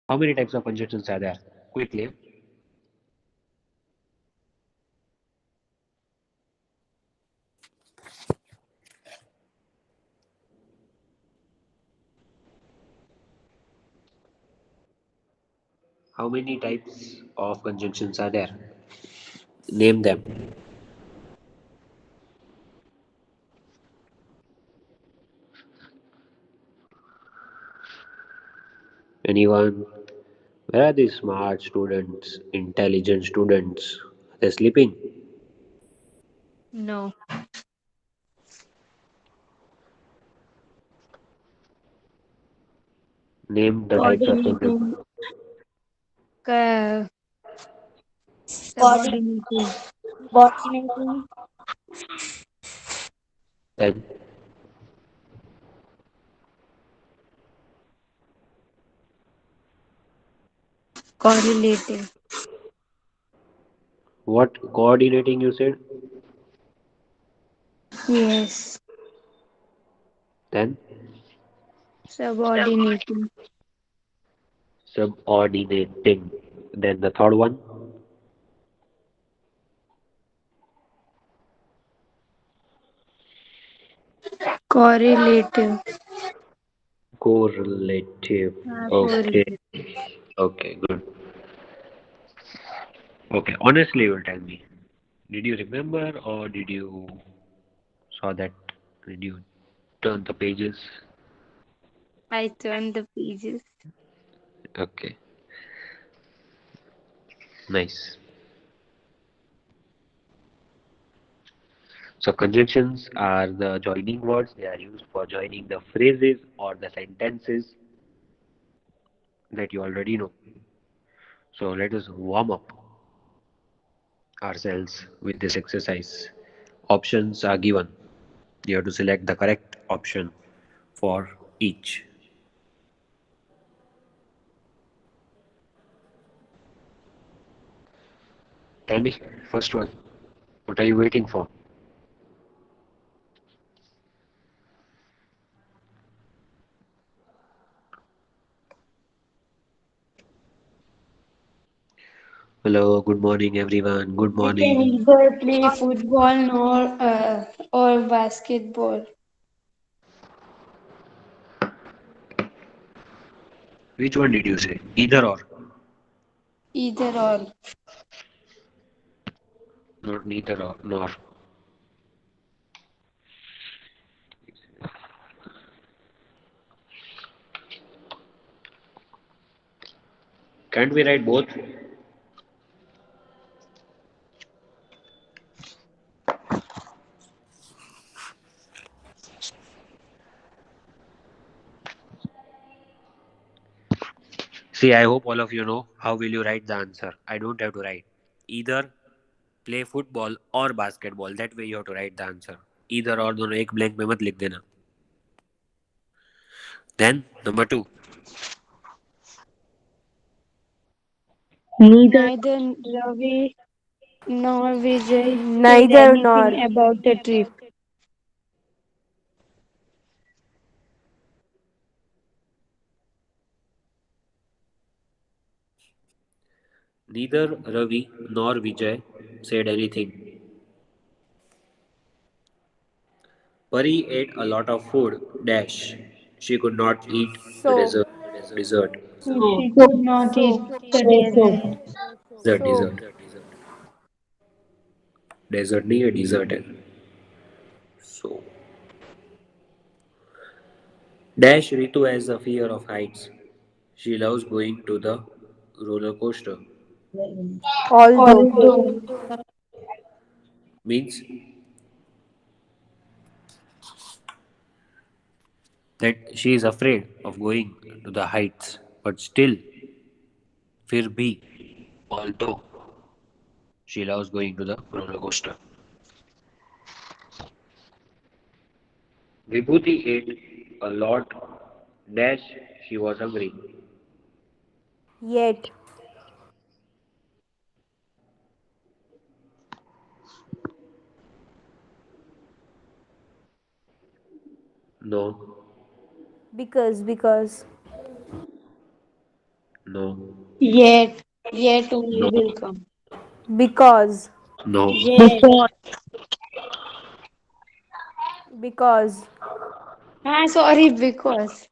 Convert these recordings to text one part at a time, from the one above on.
How many types of conjunctions are there? Quickly. How many types of conjunctions are there? Name them. Anyone? Where are the smart students, intelligent students? They're sleeping. No. Name the types of conjunctions. Coordinating. Uh, Body, subordinating. coordinating, Then, Correlating. what coordinating you said? Yes. Then, Subordinating. subordinating. Then the third one, Correlative. correlative. Okay, Correlative. okay, good. Okay, honestly, you will tell me. Did you remember or did you saw that? Did you turn the pages? I turned the pages. Okay, nice. So conjunctions are the joining words. They are used for joining the phrases or the sentences that you already know. So let us warm up ourselves with this exercise. Options are given. You have to select the correct option for each. Tell me, first one. What are you waiting for? Hello, good morning, everyone. Good I can morning. either play football or basketball. Which one did you say? Either or, Either or. not neither or, nor. Can't we write both? See, I hope all of you know how will you write the answer. I don't have to write. Either play football or basketball. That way you have to write the answer. Either or दोनों एक blank में मत लिख देना. Then number two. neither, Neither Ravi nor Vijay said neither nor. anything about the trip. Neither Ravi nor Vijay said anything. Pari ate a lot of food. Dash. She could not eat the So, dessert. She so, could not eat the so, so. dessert. So, Dessert. Dessert नहीं है dessert है. So Dash Ritu has a fear of heights. She loves going to the roller coaster. although, Although Means that she is afraid of going to the heights, but still, फिर भी, although she loves going to the roller coaster. Vibhuti ate a lot. Dash, she was hungry. yet, No, because, No. Yet only No. will come. Because. No. Yet. Because. Ah, sorry, because.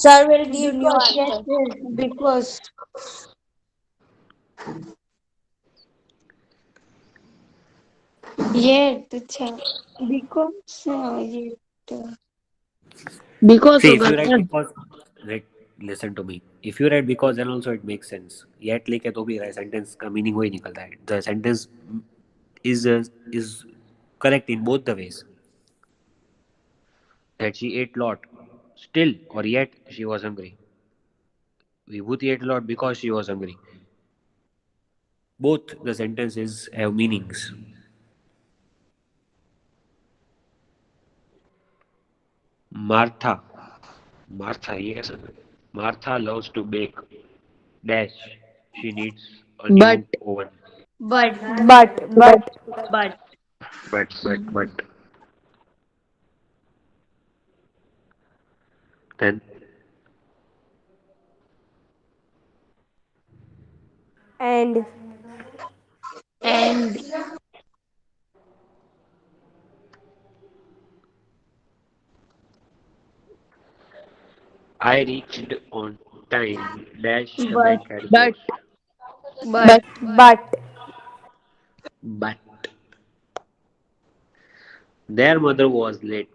Sir will give new Because. answer. Yes, because. Yet, अच्छा. Because. Yet. Because See, if होगा you write sir. because, right, listen to me. If you write because, then also it makes sense. Yet लिखे तो भी sentence का meaning वही निकलता है. The sentence is correct in both the ways. That she ate lot, still or yet she was hungry. Vibhuti ate a lot because she was hungry. Both the sentences have meanings. Martha, Martha, yes. Martha loves to bake. Dash. She needs a But. new oven. But. But. But. But. Then And. And. I reached on time. Dash the But. bank had But. closed. But. But. But their mother was late.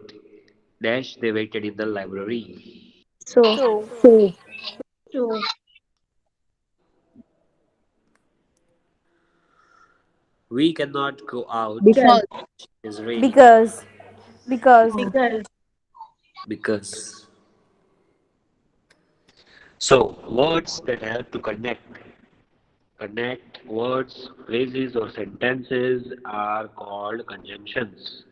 Dash they waited in the library. So. So. So. So. We cannot go out. Because. It's raining. Because. Because. Because. Because. So words that help to connect words, phrases, or sentences are called conjunctions.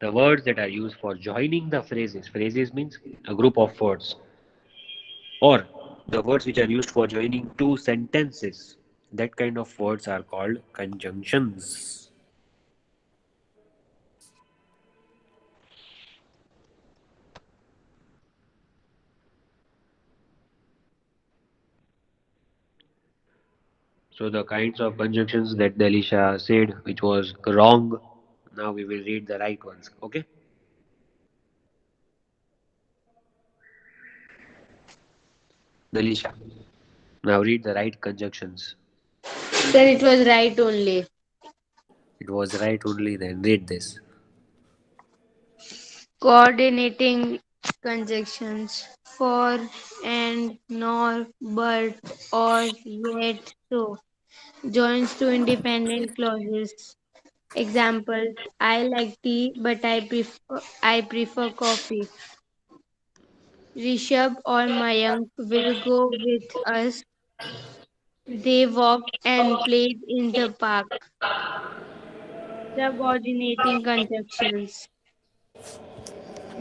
The words that are used for joining the phrases means a group of words, or the words which are used for joining two sentences, that kind of words are called conjunctions. So the kinds of conjunctions that Delisha said which was wrong, now we will read the right ones. Okay, Delisha, now read the right conjunctions. Sir, it was right only. It was right only, then read this. Coordinating conjunctions for, and, nor, but, or, yet, so. Joins to independent clauses. Examples: I like tea, but I prefer coffee. Rishabh or Mayank will go with us. They walked and played in the park. Subordinating conjunctions.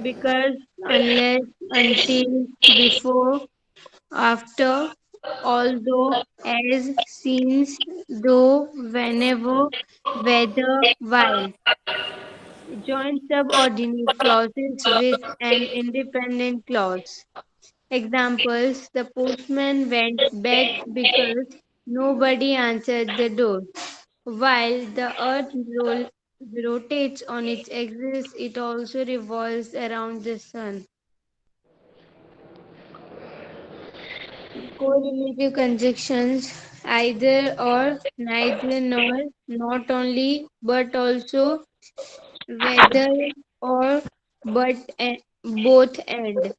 Because, unless, until, before, after, although, as, since, though, whenever, whether, while. Join subordinate clauses with an independent clause. Examples: the postman went back because nobody answered the door. While the earth rotates on its axis, it also revolves around the sun. Correlative conjunctions: either or, neither nor, not only but also, whether or, but both and.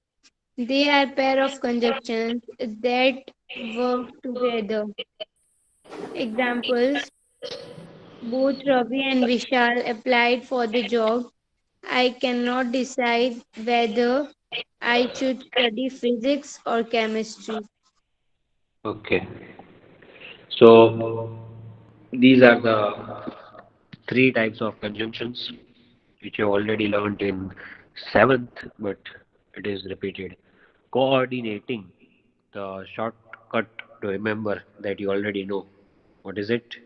They are pair of conjunctions that work together. Examples: both Ravi and Vishal applied for the job. I cannot decide whether I should study physics or chemistry. Okay. So these are the three types of conjunctions which you already learned in seventh, but it is repeated. Coordinating, the shortcut to remember that you already know. What is it?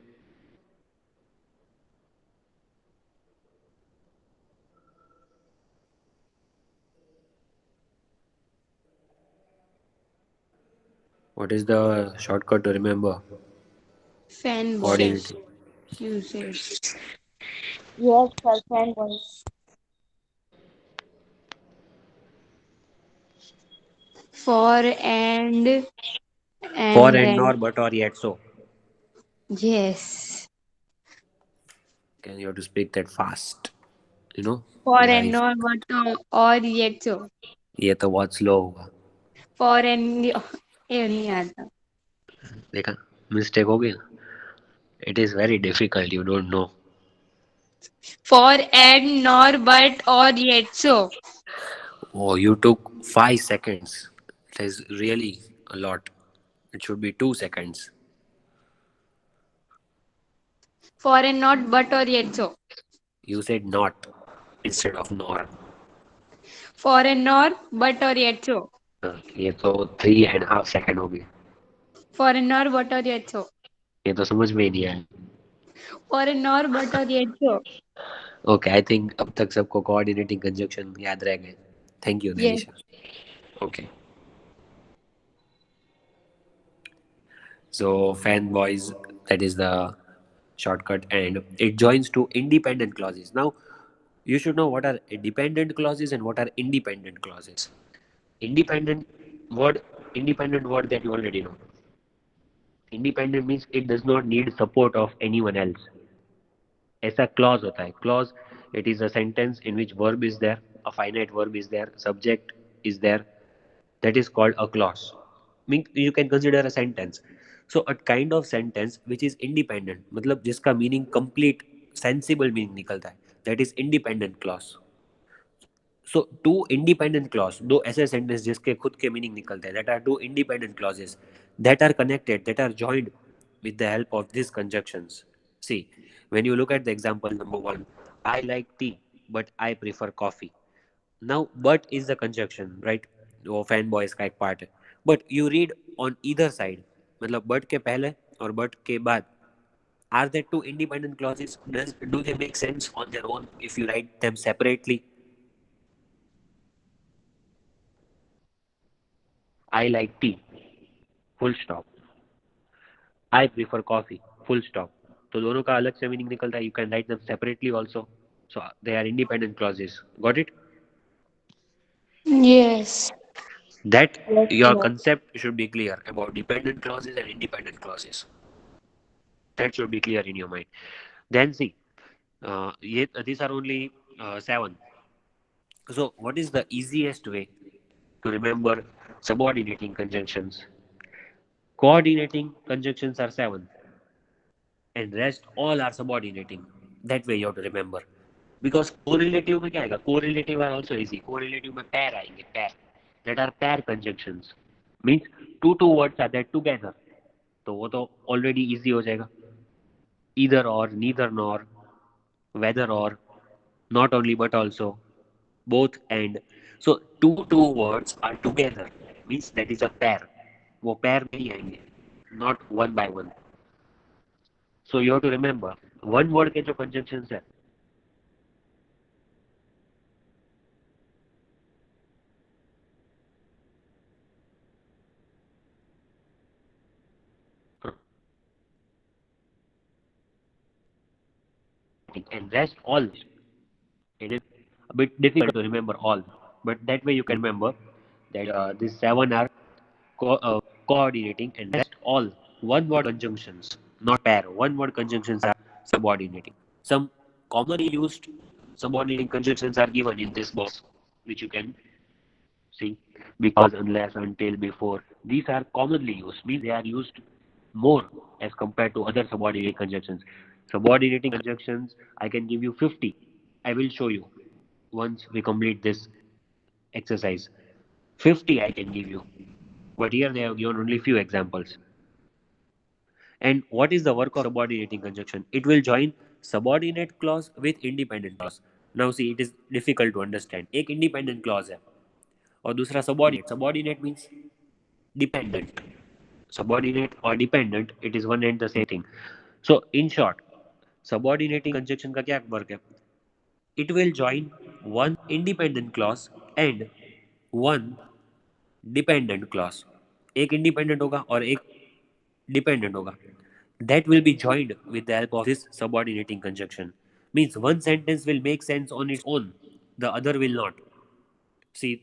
What is the shortcut to remember Fanboys coordinating? usage. Yes, sir, fanboys. For For and and when. nor but or yet so. Yes. Can you have to speak that fast? You know, For and guys. not but or yet so. ये तो बहुत slow होगा. For and ये नहीं आता. देखा, mistake हो गई ना. It is very difficult. You don't know. For and nor but or yet so. Oh, you took 5 seconds. It is really a lot. It should be 2 seconds. For and not but or yet so. You said not instead of nor. For and nor but or yet so. ये तो 3.5 second हो गए. For and nor but or yet so. ये तो समझ में ही नहीं आया. For and nor but or yet so. Okay, I think अब तक सबको कोऑर्डिनेटिंग कंजक्शन याद रह गए. Thank you Yes. Delisha. Okay, so fanboys, that is the shortcut, and it joins to independent clauses. Now you should know what are dependent clauses and what are independent clauses. Independent word, independent word that you already know. Independent means it does not need support of anyone else. ऐसा clause होता है. Clause, it is a sentence in which verb is there, a finite verb is there, subject is there. That is called a clause. Mean you can consider a sentence. So a kind of sentence which is independent, मतलब जिसका meaning complete sensible meaning निकलता है, that is independent clause. So two independent clause, दो ऐसे sentence जिसके खुद के meaning निकलते हैं, that are two independent clauses that are connected, that are joined with the help of these conjunctions. See, when you look at the example number one, I like tea, but I prefer coffee. Now but is the conjunction, right? वो fanboys का एक part है. But you read on either side, मतलब but के पहले और but के बाद, are there two independent clauses? Do they make sense on their own if you write them separately? I like tea, full stop. I prefer coffee, full stop. तो दोनों का अलग से मीनिंग निकलता है. You can write them separately also. So they are independent clauses. Got it? Yes. That Yes, your sir. concept should be clear about dependent clauses and independent clauses. That should be clear in your mind. Then see, these are only 7. So what is the easiest way to remember subordinating conjunctions? Coordinating conjunctions are 7, and rest all are subordinating. That way you have to remember. Because correlative में क्या आएगा? Correlative are also easy. Correlative में pair आएंगे, pair. That are pair conjunctions. Means two words are there together. तो वो तो already easy हो जाएगा. Either or, neither nor, whether or, not only but also, both and. So two words are together. Means that is a pair. वो pair में ही आएंगे. Not one by one. So you have to remember, one word के जो conjunctions है, and rest all. It is a bit difficult to remember all, but that way you can remember that these 7 are coordinating, and rest all one word conjunctions, not pair. One word conjunctions are subordinating. Some commonly used subordinating conjunctions are given in this box, which you can see, because, unless, until, before. These are commonly used, means they are used more as compared to other subordinating conjunctions. Subordinating conjunctions, I can give you 50. I will show you once we complete this exercise. 50 I can give you. But here they have given only few examples. And what is the work of subordinating conjunction? It will join subordinate clause with independent clause. Now see, it is difficult to understand. एक independent clause है और दूसरा subordinate. Subordinate means dependent. Subordinate or dependent, it is one and the same thing. So in short, subordinating conjunction का क्या work है? It will join one independent clause and one dependent clause. एक independent होगा और एक dependent होगा. That will be joined with the help of this subordinating conjunction. Means one sentence will make sense on its own, the other will not. See,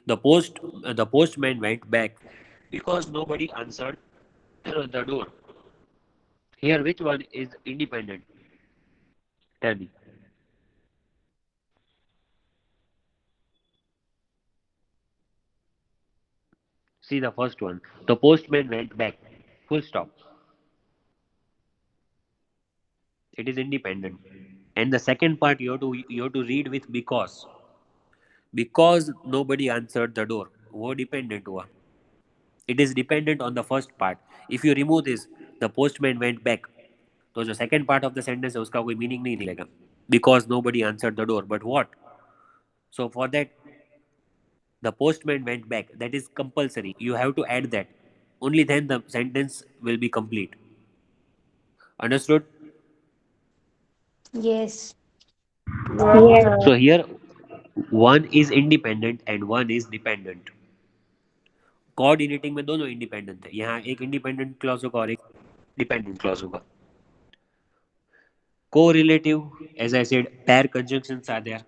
the postman went back because nobody answered the door. Here, which one is independent? Tell me. See the first one. The postman went back. Full stop. It is independent. And the second part you have to read with because nobody answered the door. वो dependent हुआ. It is dependent on the first part. If you remove this, the postman went back. तो जो second part of the sentence है उसका कोई meaning नहीं निकलेगा. Because nobody answered the door. But what? So for that, the postman went back. That is compulsory. You have to add that. Only then the sentence will be complete. Understood? Yes. Yes, So sir. here one is independent and one is dependent. Coordinating में दोनों independent है. यहाँ एक independent clause होगा और एक dependent clause होगा. Correlative, as I said, pair conjunctions are there.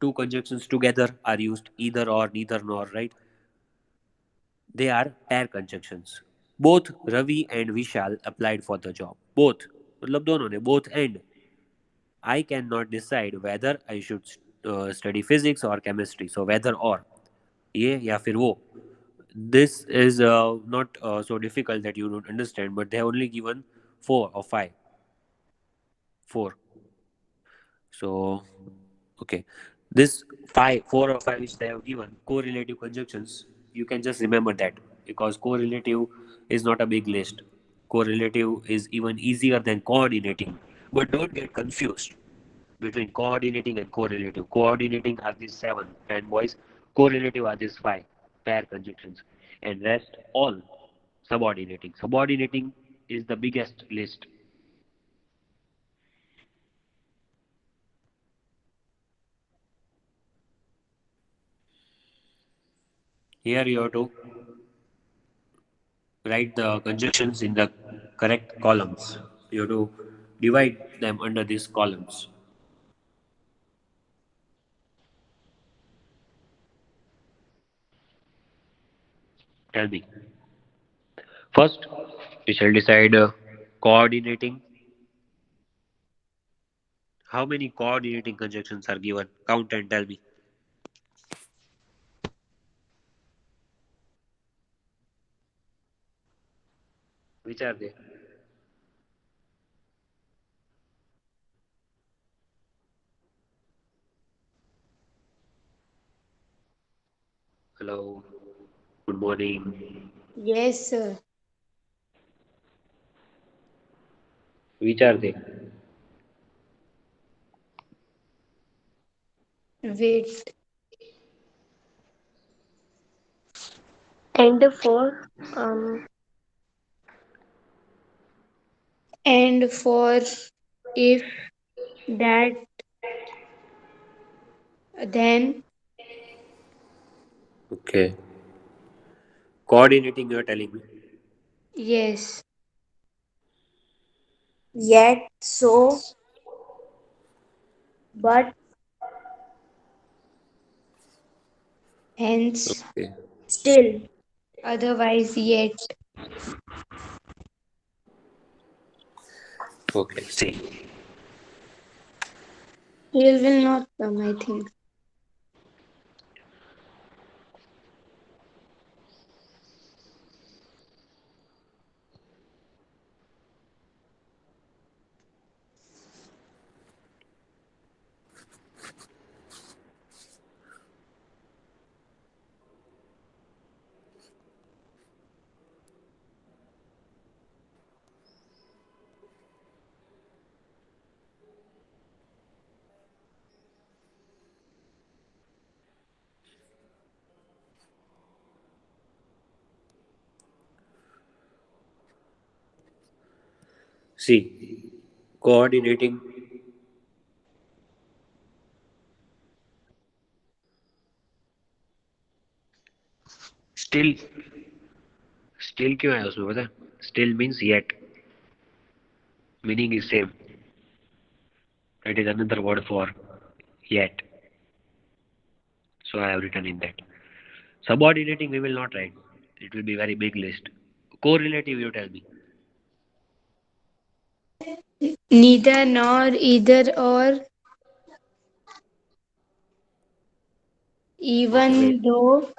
Two conjunctions together are used, either or, neither nor, right? They are pair conjunctions. Both Ravi and Vishal applied for the job. Both, मतलब दोनों ने, both and. I cannot decide whether I should study physics or chemistry. So whether or, ये या फिर वो. This is not so difficult that you don't understand, but they have only given four or five. Four. So, okay. This five, four or five which they have given, correlative conjunctions, you can just remember that because correlative is not a big list. Correlative is even easier than coordinating. But don't get confused between coordinating and correlative. Coordinating are these seven, and boys, correlative are these five pair conjunctions, and rest all subordinating. Subordinating is the biggest list. Here you have to write the conjunctions in the correct columns. You have to divide them under these columns. Tell me. First, we shall decide coordinating. How many coordinating conjunctions are given? Count and tell me. Which are they? Hello. Good morning. Yes, sir. Which are they? Wait. And for um And for if that then Okay. Coordinating, you are telling me. yes. yet so but Hence Okay. still. otherwise yet. Okay. See. He will not come, I think. See. Coordinating. Still still क्यों है उसमें पता है? Still means yet, meaning is same. It is another word for yet. So I have written in that. Subordinating we will not write. It will be very big list. Correlative you tell me. Neither nor, either or, Okay, wait. even though.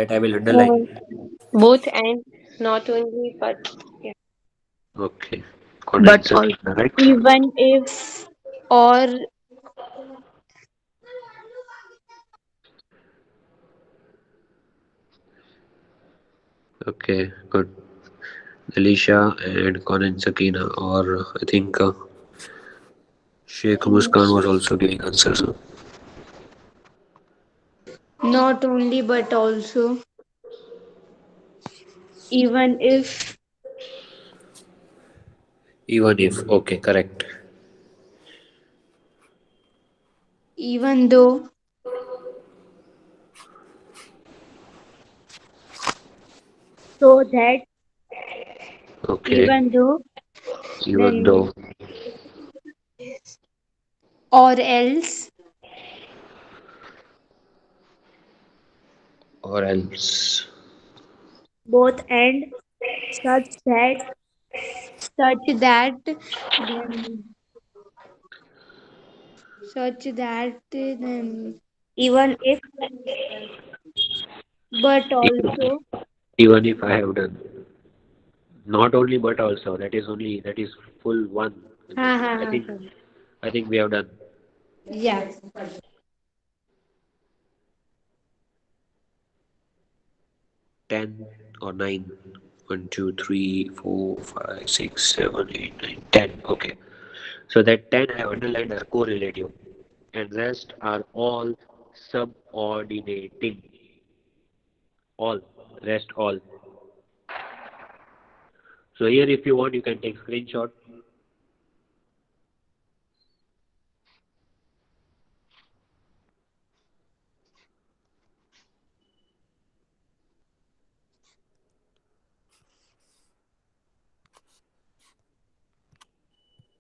That I will underline. No. Both and not only but yeah. Okay. But Condenser also. key, right? Even if, or Okay, good. Alicia and Conan Sakina, or I think Sheikh Muskan was also giving answers. not only but also, even if, Even if, okay, correct. even though, so that Okay, even though, even then though, or else, or else. both and such that such that, then such that, then, even if but Even, also, even if I have done. Not only but also. That is full one. ha ha I ha think ha. I think we have done Yeah. 10 or 9. 1, 2, 3, 4, 5, 6, 7, 8, 9, 10. Okay. So that 10 I have underlined are correlative. And rest are all subordinating. All. Rest all. So here if you want you can take screenshot.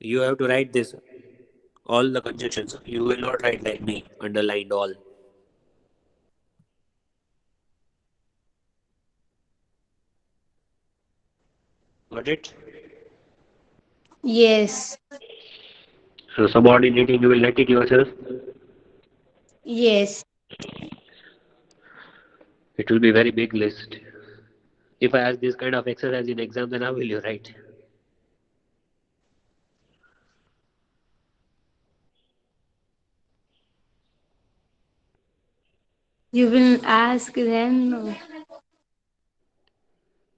You have to write this. All the conjunctions. You will not write like me. Underlined all. Got it? Yes. So subordinating you will let it yourself. Yes. It will be very big list. If I ask this kind of exercise in exam, then how will you write? You will ask them.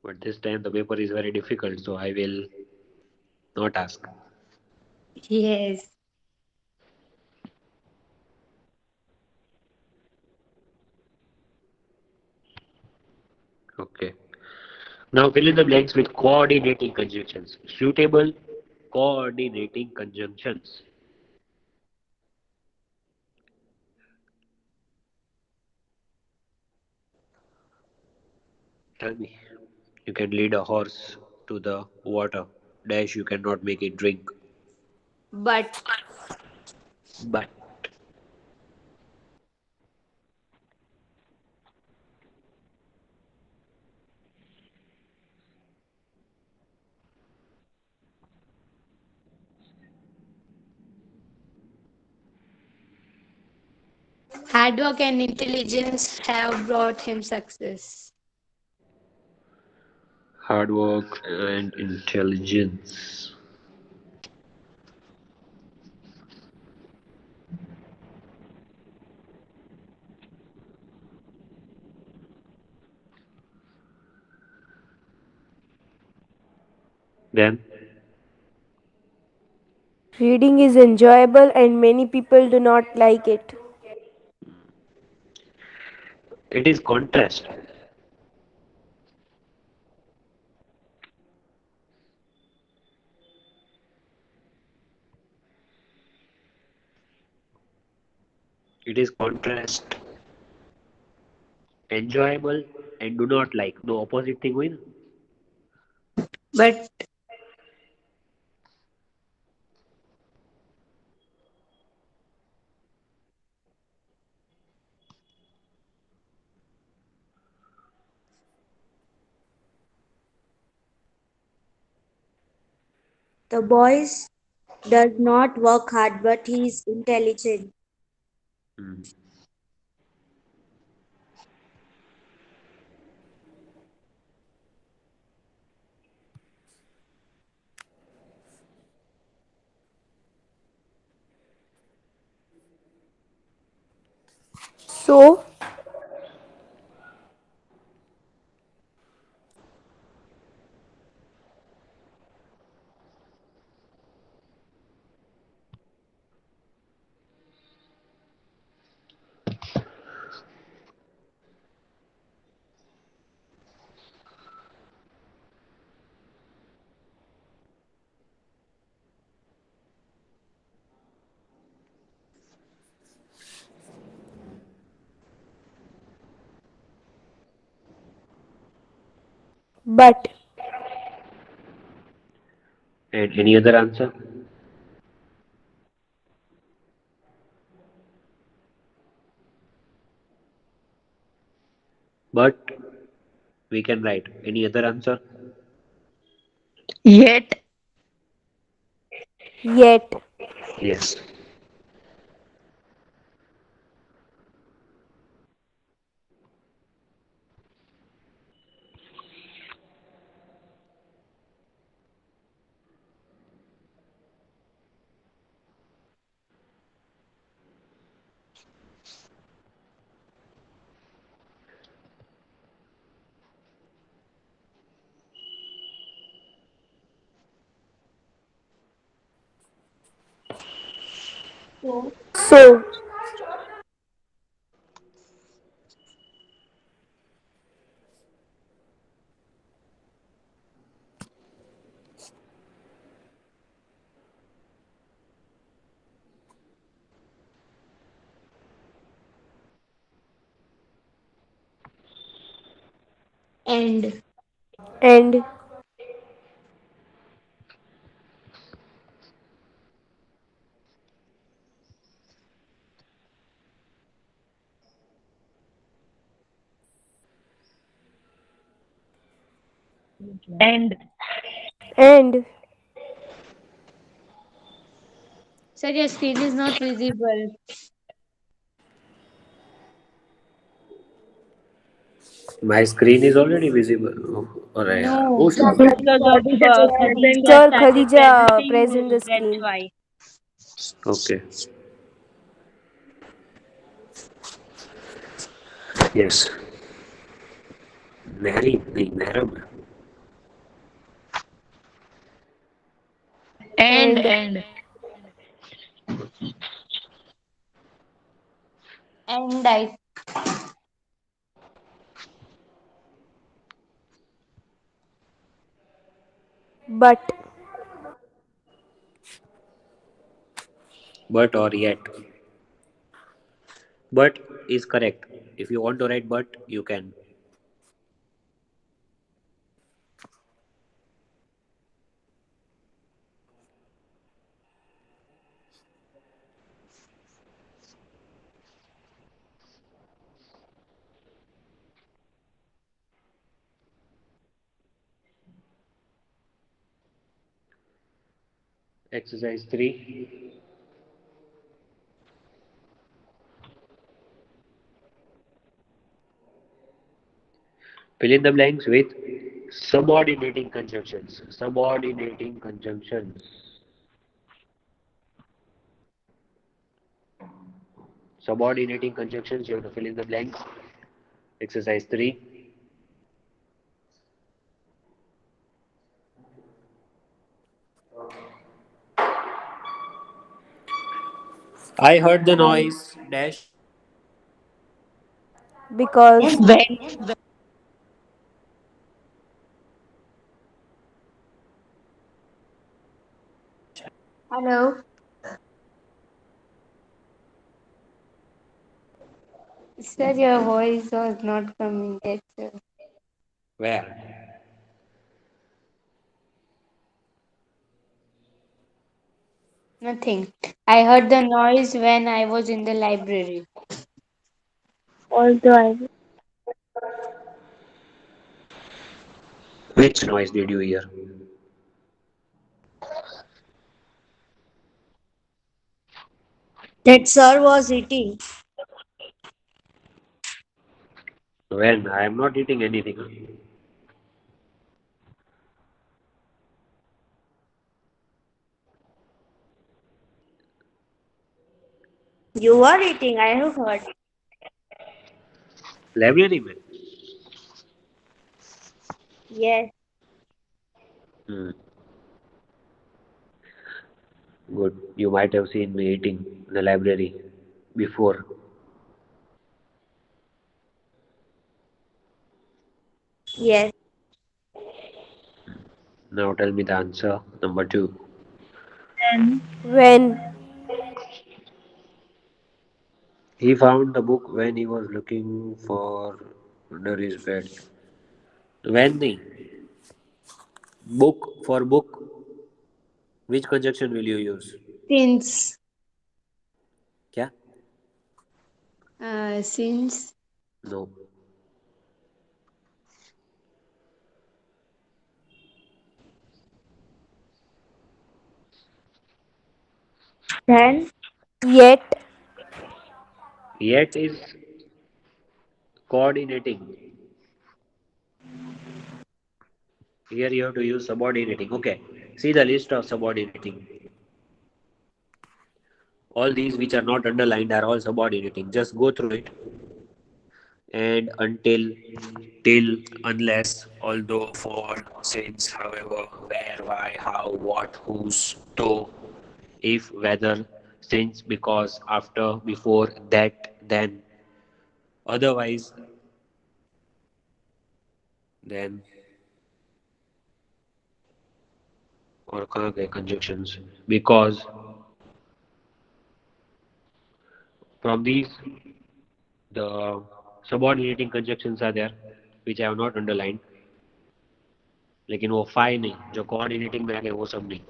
But this time the paper is very difficult, so I will not ask. Yes. Okay. Now fill in the blanks with coordinating conjunctions. Suitable coordinating conjunctions. Tell me. You can lead a horse to the water. Dash, you cannot make it drink. But But hard work and intelligence have brought him success. hard work and intelligence. Then reading is enjoyable and many people do not like it. it is contrast. It is contrast. Enjoyable and do not like. No opposite thing with. But The boys does not work hard, but he is intelligent. Hmm. So, but, And any other answer? But we can write. Any other answer? yet, yet, Yes. So, so, and and, and and, sir, your screen is not visible. My screen is already visible. Oh, अरे यार. No, Oh, because of Khadija Sir started Khadija presenting, present the that's screen. why. okay. Yes. Nehri, नहीं Nehram. And, And I but, But or yet. But is correct. If you want to write but, you can. Exercise 3. Fill in the blanks with subordinating conjunctions. Subordinating conjunctions. Subordinating conjunctions, you have to fill in the blanks. Exercise 3. I heard the noise. Dash. because, when hello. sir, your voice was not coming. That's Where? Nothing. I heard the noise when I was in the library. Although I Which noise did you hear? That sir was eating. When I am not eating anything. Huh? You were eating, I have heard. Library में. Yes. Hmm. Good. You might have seen me eating in the library before. Yes. Now tell me the answer. Number two. when He found the book when he was looking for under his bed. When the book for book, which conjunction will you use? Since. क्या? Since. No. Then yet Yet is coordinating. Here you have to use subordinating. Okay. See the list of subordinating. All these which are not underlined are all subordinating. Just go through it. And until, till, unless, although, for, since, however, where, why, how, what, whose, to, if, whether, since, because, after, before, that, then, otherwise, then, और कहाँ गए conjunctions? Because from these the subordinating conjunctions are there which I have not underlined. लेकिन वो phi नहीं जो coordinating में आ गए वो सब नहीं.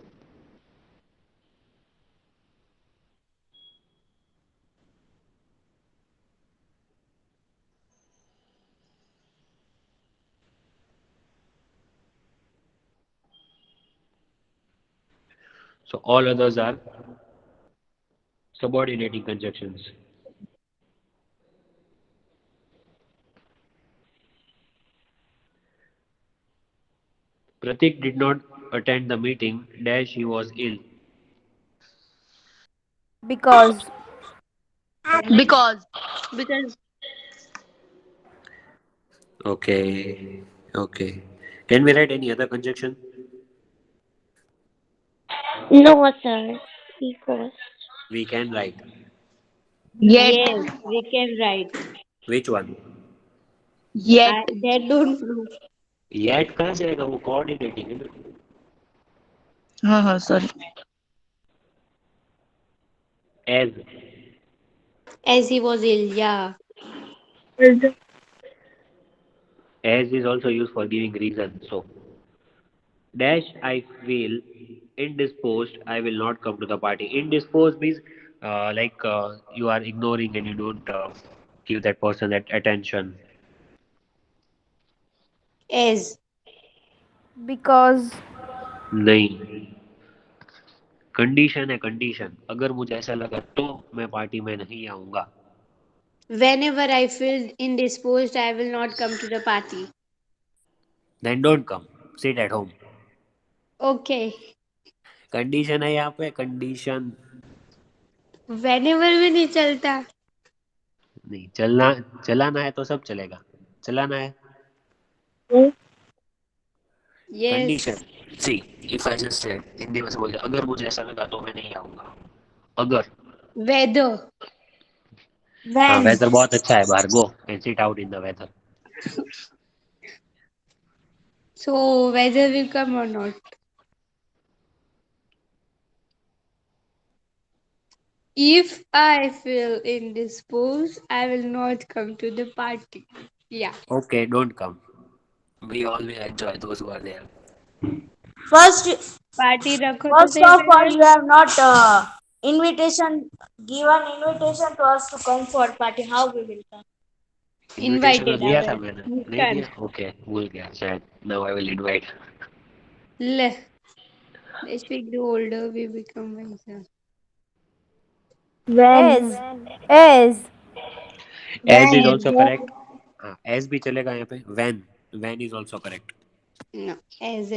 So all others are subordinating conjunctions. Pratik did not attend the meeting dash he was ill. because Because because Okay. Okay. Can we write any other conjunction? no sir because We can write. yet Yes, we can write. Which one? yet That don't know. Yet कहाँ से आएगा वो coordinating है ना. हाँ sorry As. As he was ill, yeah. As is also used for giving reason. So dash I feel indisposed. I will not come to the party. Indisposed means you are ignoring and you don't give that person that attention. As. because नहीं. Condition है condition. अगर मुझे ऐसा लगा तो मैं party में नहीं आऊंगा. Whenever I feel indisposed, I will not come to the party. Then don't come. Sit at home. Okay. Condition है यहाँ पे कंडीशन. Whenever भी नहीं चलता. नहीं चलना. चलाना है तो सब चलेगा. चलाना है. Condition. Yes. See. If I just said Hindi में से बोल दिया अगर मुझे ऐसा लगा तो मैं नहीं आऊंगा. अगर. Weather. हाँ when वेदर बहुत अच्छा है बाहर. Go and sit out in the weather. So weather will come or not. If I feel indisposed, I will not come to the party. Yeah. Okay don't come. We all will enjoy those who are there. First, party रखो तो first सही of all, पहले। you have not given invitation to us to come for party. How we will come? Invitation तो invited दिया आप था है मैंने, नहीं मुस्कान। दिया? ओके, भूल गया शायद। Now I will invite. ले, next week the older we become wiser. When? As. As is When? Also correct. हाँ, एज भी चलेगा यहाँ पे। When is also correct. No, as.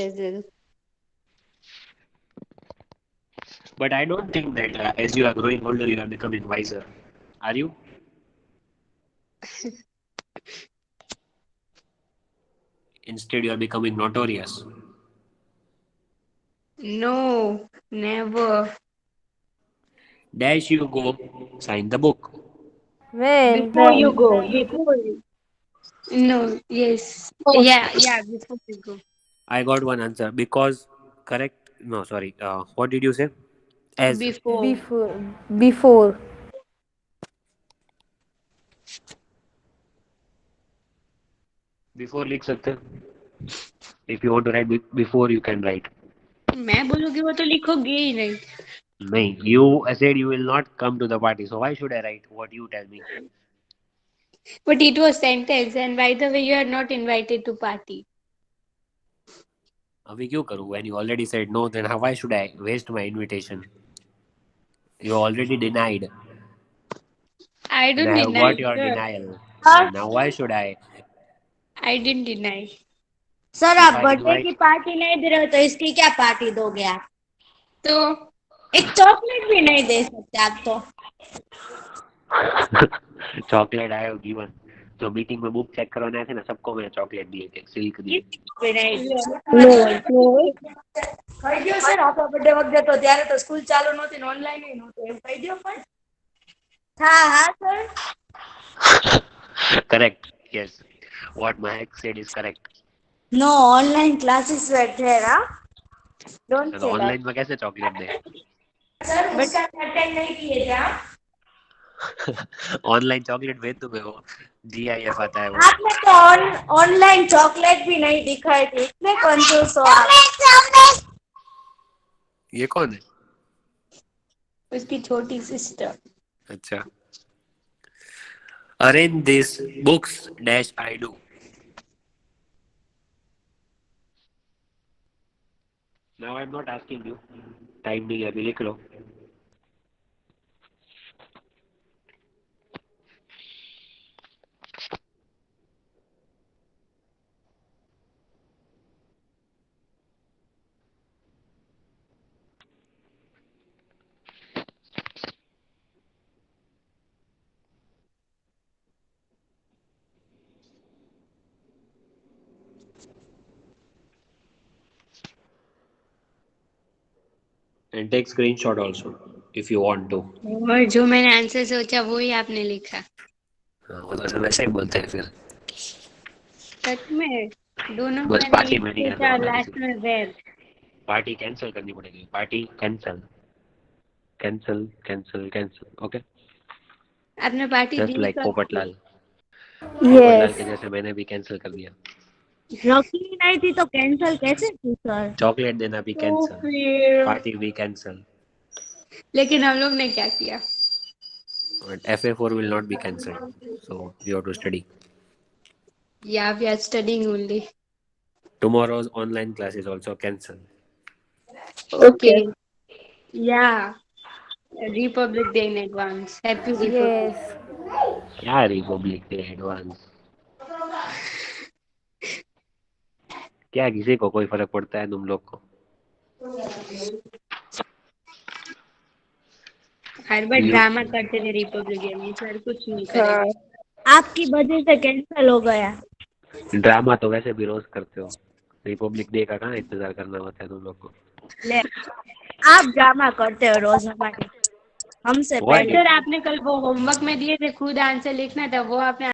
But I don't think that as you are growing older, you are becoming wiser. Are you? Instead, you are becoming notorious. No, never. Dash you go, sign the book. When. Before you go, before you. No, yes. Yeah, before you go. I got one answer because correct. No, sorry. What did you say? As. Before. Before. Before लिख सकते हैं. If you want to write before, you can write. मैं बोलूंगी वो तो लिखोगे ही नहीं. नहीं, you said you will not come to the party, so why should I write what you tell me? But it was sentence, and by the way, you are not invited to party. अभी क्यों करूँ? When you already said no, then why should I waste my invitation? You already denied, I and don't I have deny, got your sir. denial. So now why should I? I didn't deny. Sir If आप I birthday की invite, party नहीं दे रहे हो तो इसकी क्या party दोगे आप? तो एक चॉकलेट भी नहीं दे सकते आप तो. Chocolate I have given. जो मीटिंग में बुक चेक करवाने आए थे ना, सबको मैं चॉकलेट दिए थे, सिल्क दिए. भी नहीं. કહી કહી દો સર આપણો બર્થડે વખતે તો ત્યારે તો સ્કૂલ ચાલુ નહોતી ને ઓનલાઈન નહોતું એમ કહી દો પણ. હા sir. Correct. Yes. What Mahek said is correct. No online classes were there, huh? Don't तो say that. ऑनलाइन में कैसे चॉकलेट दे? सर उसका अटेंड नहीं किए थे आप. ऑनलाइन चॉकलेट भेज दूं मैं वो. GIF आता है वो. आपने तो ऑनलाइन चॉकलेट भी नहीं दिखाई थी. इतने कंजूस हो आप. ये कौन है? उसकी छोटी सिस्टर. अच्छा. Arrange these books dash I do. Now I'm not asking you. Time नहीं है, अभी लिख लो. And take screenshot also if you want to. और जो मैंने आंसर सोचा वो ही आपने लिखा. हाँ, वो तो सब वैसे ही बोलते हैं फिर. सच में दोनों बस मैंने पार्टी में नहीं सोचा करना लास्ट में वेर. पार्टी कैंसिल करनी पड़ेगी. Party cancel. ओके. आपने पार्टी जस्ट दी लाइक तो पोपटलाल. पोपटलाल के Yes. जैसे मैंने भी कैंसिल कर दिया. रखी नहीं थी तो कैंसिल कैसे थी सर? चॉकलेट देना भी तो कैंसिल. फिर पार्टी भी कैंसिल. लेकिन हम लोग ने क्या किया? But FA4 will not be cancelled. So you have to study. Yeah, we are studying only. Tomorrow's online class is also cancelled. Okay. Yeah. Republic Day in advance. Happy Republic. Yes. क्या Republic day advance? क्या किसी को कोई फर्क पड़ता है तुम लोग को? हर बार ड्रामा करते थे रिपब्लिक डे में, सर कुछ नहीं करेगा. आपकी वजह से कैंसिल हो गया. ड्रामा तो वैसे भी रोज करते हो. रिपब्लिक डे का कहाँ इंतजार करना होता है तुम लोग को? ले आप ड्रामा करते हो रोज हमारे हमसे Why? पहले. सर आपने कल वो होमवर्क में दिए थे खुद आंसर लिखना था, वो आपने